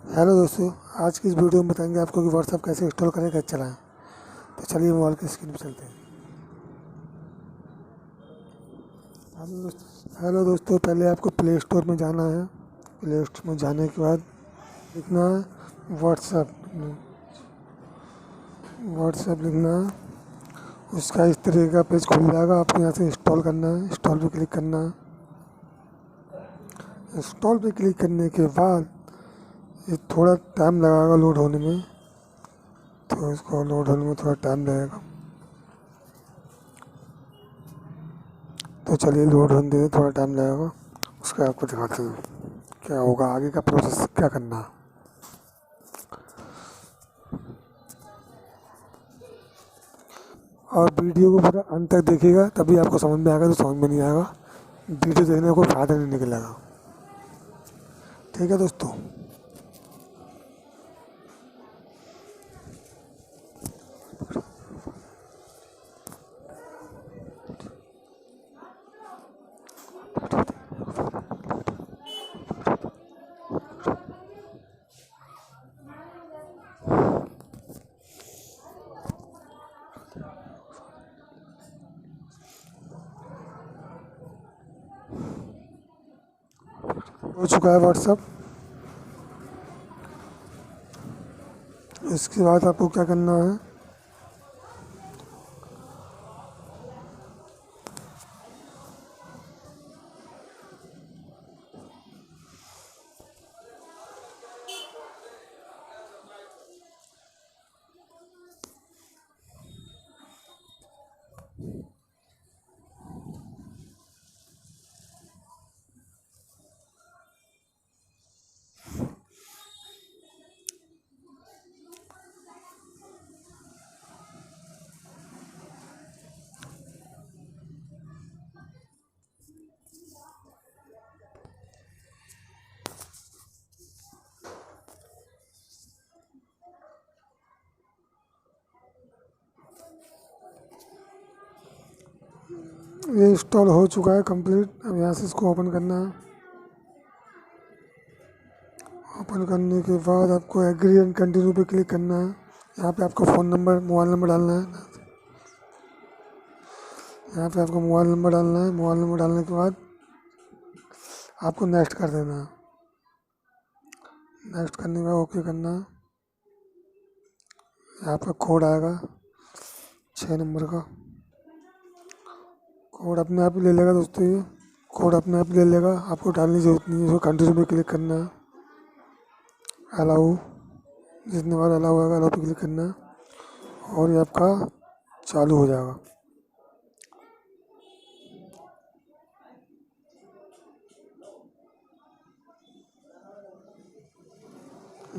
Hello दोस्तों, आज की इस वीडियो में बताएंगे आपको कि व्हाट्सएप कैसे इंस्टॉल करें, कैसे चलाएं। तो चलिए मोबाइल की स्क्रीन पर चलते हैं। हेलो दोस्तों, पहले आपको प्ले स्टोर में जाना है। प्ले स्टोर में जाने के बाद लिखना है व्हाट्सएप। व्हाट्सएप लिखना है, उसका इस तरीके का पेज खुल जाएगा। आपको यहाँ से इंस्टॉल करना है, इंस्टॉल पे क्लिक करना है। इंस्टॉल पे क्लिक करने के बाद ये थोड़ा टाइम लगेगा लोड होने में, तो इसको लोड होने में थोड़ा टाइम लगेगा। तो चलिए लोड होने दे, थोड़ा टाइम लगेगा। उसका आपको दिखाते हैं क्या होगा, आगे का प्रोसेस क्या करना है। और वीडियो को पूरा अंत तक देखिएगा, तभी आपको समझ में आएगा। तो समझ में नहीं आएगा, वीडियो देखने को फ़ायदा नहीं निकलेगा। ठीक है दोस्तों। हो चुका है व्हाट्सएप। इसके बाद आपको क्या करना है, ये इंस्टॉल हो चुका है कंप्लीट। अब यहाँ से इसको ओपन करना है। ओपन करने के बाद आपको एग्री एंड कंटिन्यू पे क्लिक करना है। यहाँ पे आपको फ़ोन नंबर, मोबाइल नंबर डालना है। यहाँ पे आपको मोबाइल नंबर डालना है। मोबाइल नंबर डालने के बाद आपको नेक्स्ट कर देना है। नेक्स्ट करने के बाद ओके करना है। यहाँ पर कोड आएगा 6 नंबर का। कोड अपने आप ही ले लेगा दोस्तों, ये कोड अपने आप ले लेगा, आपको डालने की ज़रूरत नहीं है। इसको कंटिन्यू पे क्लिक करना है। अलाउ, जितने बार अलाउ होगा अलाउ पे क्लिक करना है और ये आपका चालू हो जाएगा।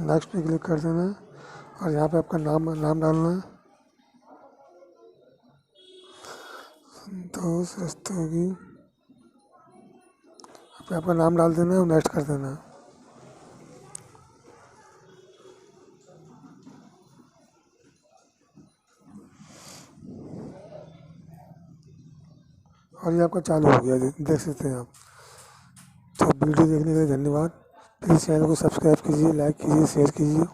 नेक्स्ट पे क्लिक कर देना है और यहाँ पे आपका नाम डालना है। संतोष रस्तोगी, यहाँ पे आपका नाम डाल देना है और नेक्स्ट कर देना है। और ये आपका चालू हो गया, देख सकते हैं आप। तो वीडियो देखने के लिए धन्यवाद। प्लीज़ चैनल को सब्सक्राइब कीजिए, लाइक कीजिए, शेयर कीजिए।